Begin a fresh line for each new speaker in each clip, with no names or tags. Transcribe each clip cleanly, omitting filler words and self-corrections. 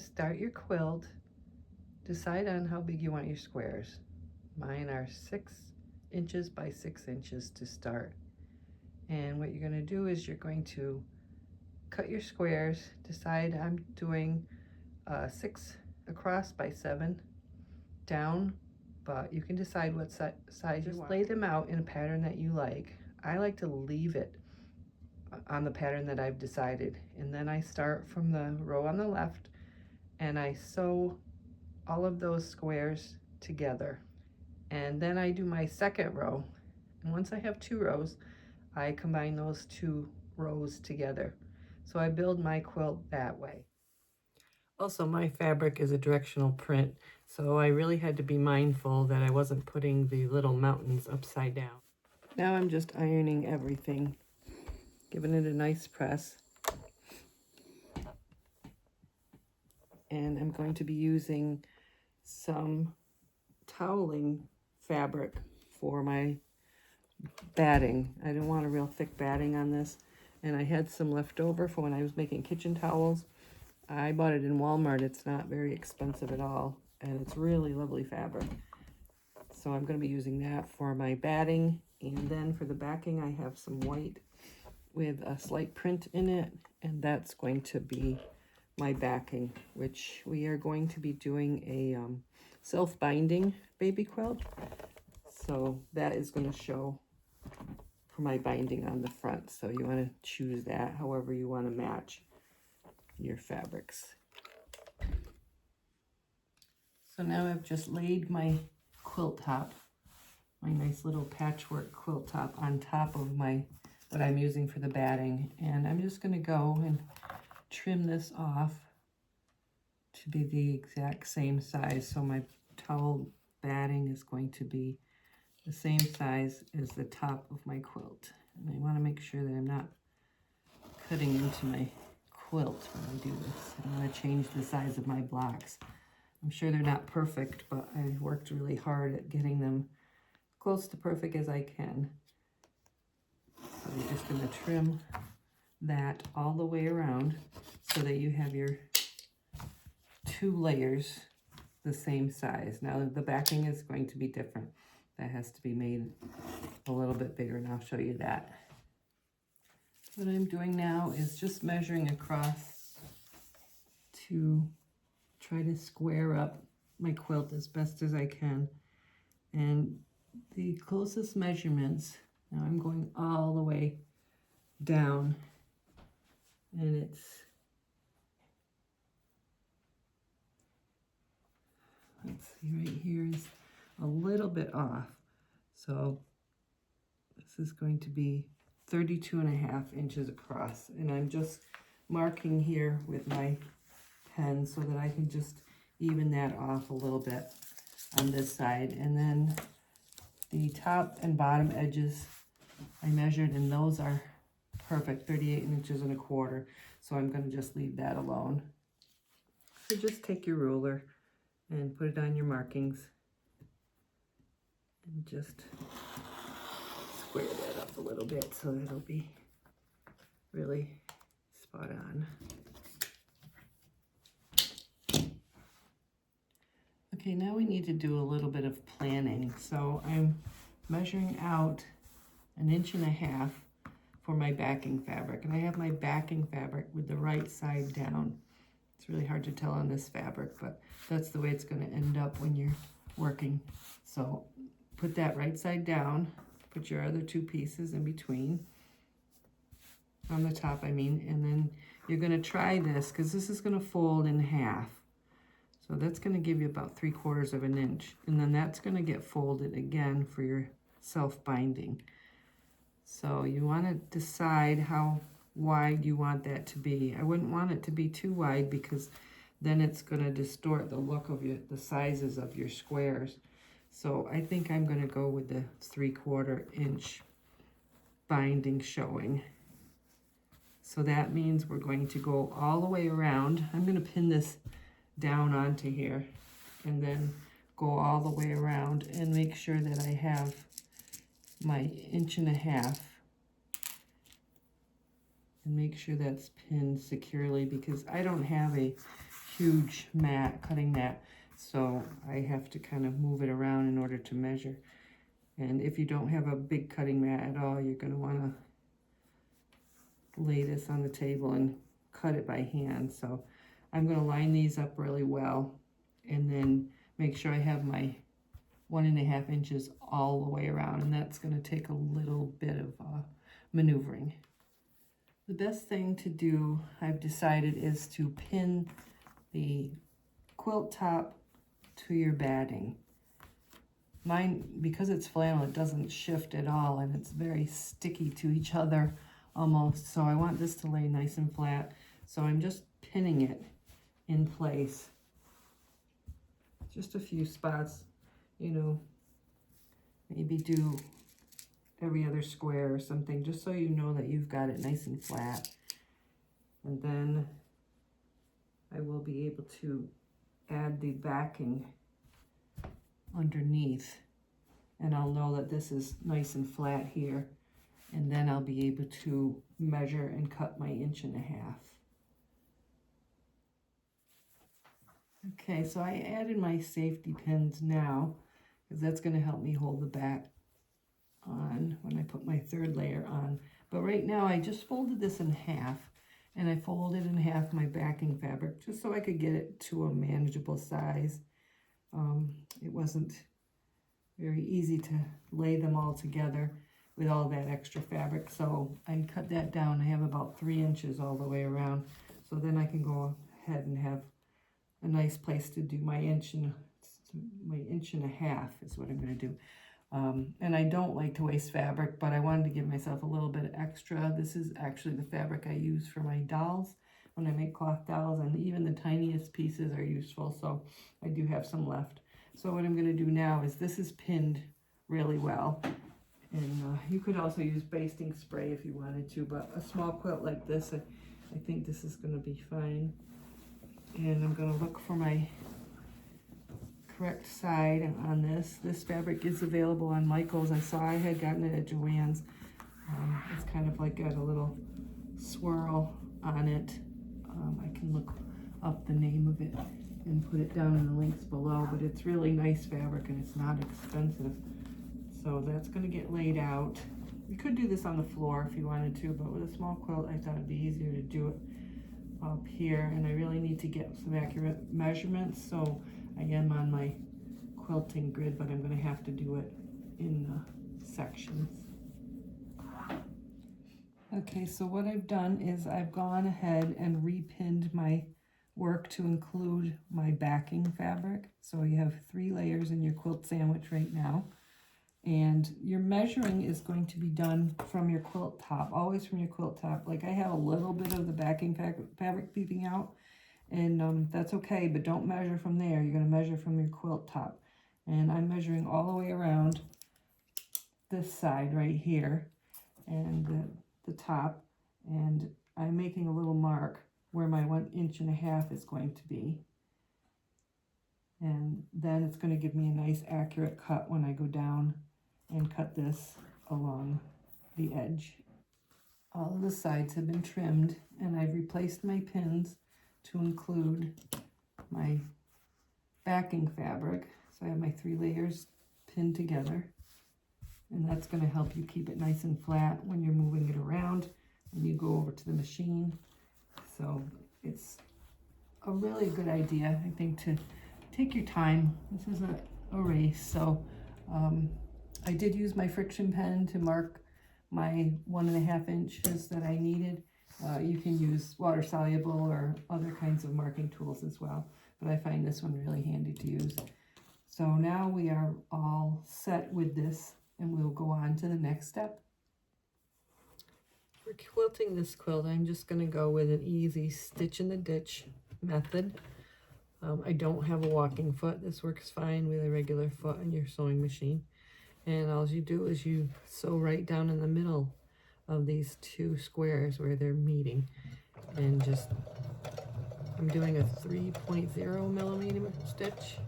start your quilt, decide on how big you want your squares. Mine are 6 inches by 6 inches to start. And what you're going to do is you're going to cut your squares. Decide I'm doing 6 across by 7 down, but you can decide what size you want. Lay them out in a pattern that you like. I like to leave it on the pattern that I've decided, and then I start from the row on the left and I sew all of those squares together, and then I do my second row, and once I have 2 rows I combine those 2 rows together. So I build my quilt that way. Also, my fabric is a directional print, so I really had to be mindful that I wasn't putting the little mountains upside down. Now I'm just ironing everything, giving it a nice press. And I'm going to be using some toweling fabric for my batting. I didn't want a real thick batting on this, and I had some left over for when I was making kitchen towels. I bought it in Walmart. It's not very expensive at all, and it's really lovely fabric. So I'm going to be using that for my batting, and then for the backing I have some white with a slight print in it, and that's going to be my backing, which we are going to be doing a self-binding baby quilt. So that is going to show for my binding on the front. So you want to choose that however you want to match your fabrics. So now I've just laid my quilt top, my nice little patchwork quilt top, on top of my what I'm using for the batting, and I'm just going to go and trim this off to be the exact same size. So my towel batting is going to be the same size as the top of my quilt, and I want to make sure that I'm not cutting into my quilt when I do this. I want to change the size of my blocks. I'm sure they're not perfect, but I worked really hard at getting them close to perfect as I can. So I'm just going to trim that all the way around so that you have your 2 layers the same size. Now the backing is going to be different. That has to be made a little bit bigger, and I'll show you that. What I'm doing now is just measuring across to try to square up my quilt as best as I can. And the closest measurements, now I'm going all the way down, and let's see, right here is a little bit off. So this is going to be 32.5 inches across, and I'm just marking here with my pen so that I can just even that off a little bit on this side. And then the top and bottom edges I measured, and those are perfect, 38 inches and a quarter. So I'm going to just leave that alone. So just take your ruler and put it on your markings and just square that up a little bit so that it'll be really spot on. Okay, now we need to do a little bit of planning. So I'm measuring out 1.5 inches for my backing fabric, and I have my backing fabric with the right side down. It's really hard to tell on this fabric, but that's the way it's going to end up when you're working. So put that right side down, put your other 2 pieces in between, on the top I mean, and then you're going to try this because this is going to fold in half. So that's going to give you about 3/4 of an inch, and then that's going to get folded again for your self-binding. So you want to decide how wide you want that to be. I wouldn't want it to be too wide because then it's going to distort the look of the sizes of your squares. So I think I'm going to go with the 3/4 inch binding showing. So that means we're going to go all the way around. I'm going to pin this down onto here and then go all the way around and make sure that I have my 1.5 inches, and make sure that's pinned securely because I don't have a huge mat, cutting mat, so I have to kind of move it around in order to measure. And if you don't have a big cutting mat at all, you're going to want to lay this on the table and cut it by hand. So I'm going to line these up really well and then make sure I have my 1.5 inches all the way around, and that's going to take a little bit of maneuvering. The best thing to do, I've decided, is to pin the quilt top to your batting. Mine, because it's flannel, it doesn't shift at all, and it's very sticky to each other almost. So I want this to lay nice and flat. So I'm just pinning it in place. Just a few spots, you know, maybe do every other square or something, just so you know that you've got it nice and flat. And then I will be able to add the backing underneath, and I'll know that this is nice and flat here, and then I'll be able to measure and cut my 1.5 inches. Okay, so I added my safety pins now, because that's going to help me hold the back on when I put my 3rd layer on. But right now I just folded this in half, and I folded in half my backing fabric just so I could get it to a manageable size. It wasn't very easy to lay them all together with all that extra fabric, so I cut that down. I have about 3 inches all the way around, so then I can go ahead and have a nice place to do my 1.5 inches is what I'm going to do. And I don't like to waste fabric, but I wanted to give myself a little bit extra. This is actually the fabric I use for my dolls when I make cloth dolls, and even the tiniest pieces are useful, so I do have some left. So what I'm going to do now is, this is pinned really well, and you could also use basting spray if you wanted to, but a small quilt like this, I think this is going to be fine. And I'm going to look for my correct side on this. This fabric is available on Michael's. I saw I had gotten it at Joann's. It's kind of like got a little swirl on it. I can look up the name of it and put it down in the links below, but it's really nice fabric and it's not expensive. So that's going to get laid out. You could do this on the floor if you wanted to, but with a small quilt I thought it'd be easier to do it up here, and I really need to get some accurate measurements, so I am on my quilting grid, but I'm going to have to do it in sections. Okay, so what I've done is I've gone ahead and repinned my work to include my backing fabric. So you have 3 layers in your quilt sandwich right now, and your measuring is going to be done from your quilt top, always from your quilt top. Like, I have a little bit of the backing fabric peeping out, and that's okay, but don't measure from there. You're going to measure from your quilt top. And I'm measuring all the way around this side right here, and the top, and I'm making a little mark where my 1.5 inches is going to be. And then it's going to give me a nice accurate cut when I go down and cut this along the edge. All of the sides have been trimmed, and I've replaced my pins to include my backing fabric. So I have my 3 layers pinned together, and that's going to help you keep it nice and flat when you're moving it around when you go over to the machine. So it's a really good idea, I think, to take your time. This is a race, so I did use my Frixion pen to mark my 1.5 inches that I needed. You can use water soluble or other kinds of marking tools as well, but I find this one really handy to use. So now we are all set with this, and we'll go on to the next step. For quilting this quilt, I'm just going to go with an easy stitch in the ditch method. I don't have a walking foot. This works fine with a regular foot on your sewing machine. And all you do is you sew right down in the middle of these 2 squares where they're meeting. And just, I'm doing a 3.0 millimeter stitch.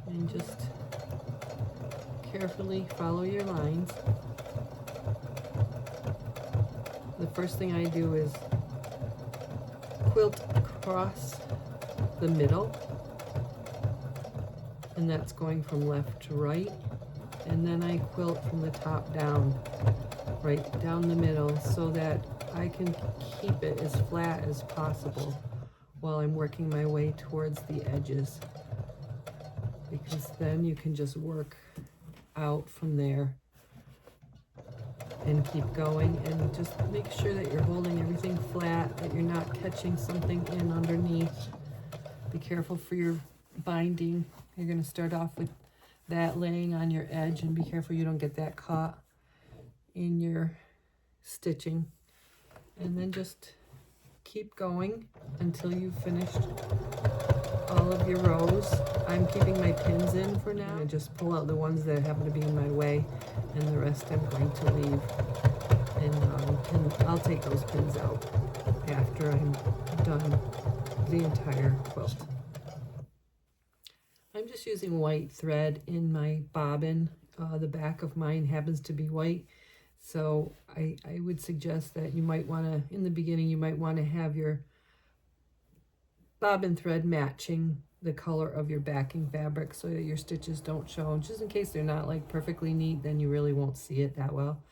And just carefully follow your lines. The first thing I do is quilt across the middle, and that's going from left to right, and then I quilt from the top down, right down the middle, so that I can keep it as flat as possible while I'm working my way towards the edges, because then you can just work out from there and keep going, and just make sure that you're holding everything flat, that you're not catching something in underneath. Be careful for your binding. You're going to start off with that laying on your edge, and be careful you don't get that caught in your stitching. And then just keep going until you've finished all of your rows. I'm keeping my pins in for now. I just pull out the ones that happen to be in my way, and the rest I'm going to leave. And I'll take those pins out after I'm done the entire quilt. I'm just using white thread in my bobbin. The back of mine happens to be white, so I would suggest that you might want to, in the beginning, you might want to have your bobbin thread matching the color of your backing fabric so that your stitches don't show. Just in case they're not like perfectly neat, then you really won't see it that well.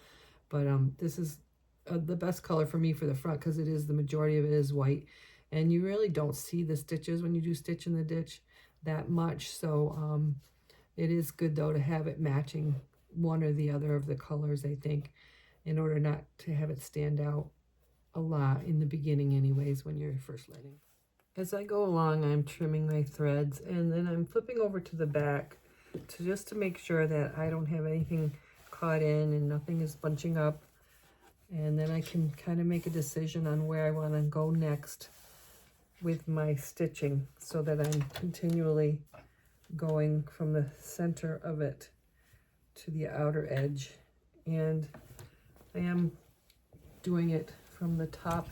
But this is the best color for me for the front, because it is, the majority of it is white, and you really don't see the stitches when you do stitch in the ditch that much. So it is good though to have it matching one or the other of the colors, I think, in order not to have it stand out a lot in the beginning anyways, when you're first learning. As I go along, I'm trimming my threads, and then I'm flipping over to the back just to make sure that I don't have anything caught in and nothing is bunching up. And then I can kind of make a decision on where I want to go next with my stitching, so that I'm continually going from the center of it to the outer edge. And I am doing it from the top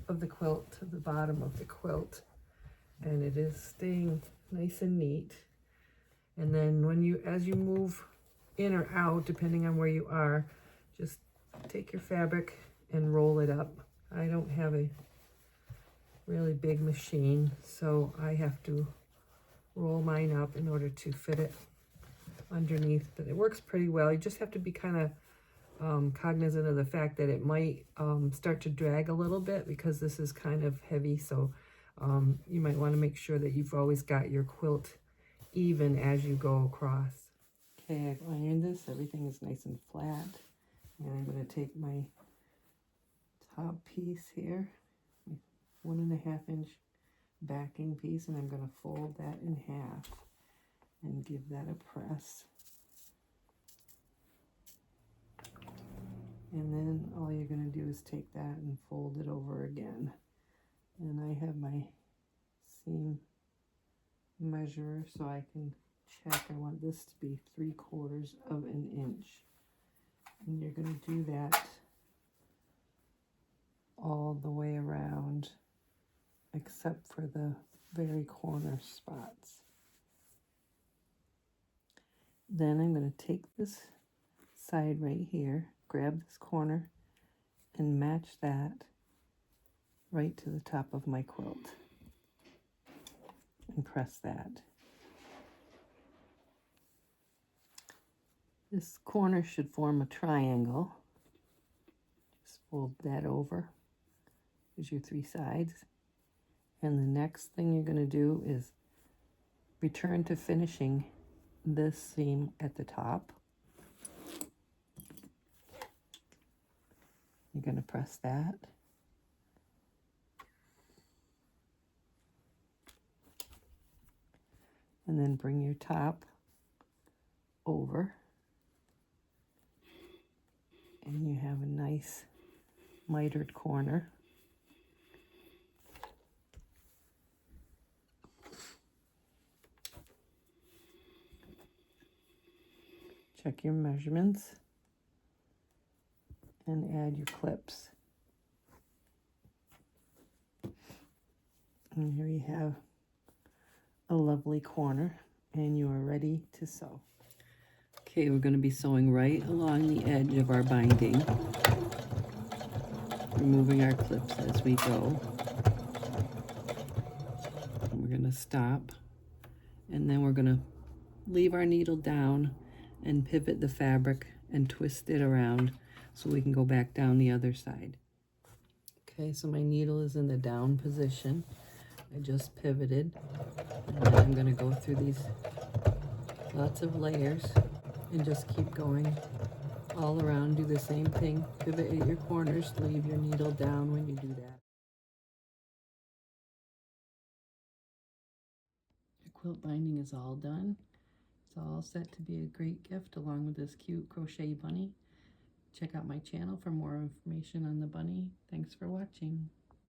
of the quilt to the bottom of the quilt, and it is staying nice and neat. And then when you, as you move in or out, depending on where you are, just take your fabric and roll it up. I don't have a really big machine, so I have to roll mine up in order to fit it underneath, but it works pretty well. You just have to be kind of cognizant of the fact that it might start to drag a little bit, because this is kind of heavy, so you might want to make sure that you've always got your quilt even as you go across. Okay, I've ironed this. Everything is nice and flat, and I'm going to take my top piece here, my 1.5 inch backing piece, and I'm going to fold that in half and give that a press. And then all you're going to do is take that and fold it over again. And I have my seam measurer, so I can check. I want this to be 3/4 of an inch. And you're going to do that all the way around, except for the very corner spots. Then I'm going to take this side right here, grab this corner, and match that right to the top of my quilt, and press that. This corner should form a triangle. Just fold that over. Here's your 3 sides. And the next thing you're going to do is return to finishing this seam at the top. You're going to press that. And then bring your top over. And you have a nice mitered corner. Check your measurements and add your clips. And here you have a lovely corner, and you are ready to sew. Okay, we're going to be sewing right along the edge of our binding, removing our clips as we go. And we're going going to stop, and then we're going to leave our needle down and pivot the fabric and twist it around so we can go back down the other side. Okay, so my needle is in the down position. I just pivoted, and then I'm going to go through these lots of layers and just keep going all around. Do the same thing, pivot at your corners, leave your needle down when you do that. Your quilt binding is all done. It's all set to be a great gift along with this cute crochet bunny. Check out my channel for more information on the bunny. Thanks for watching.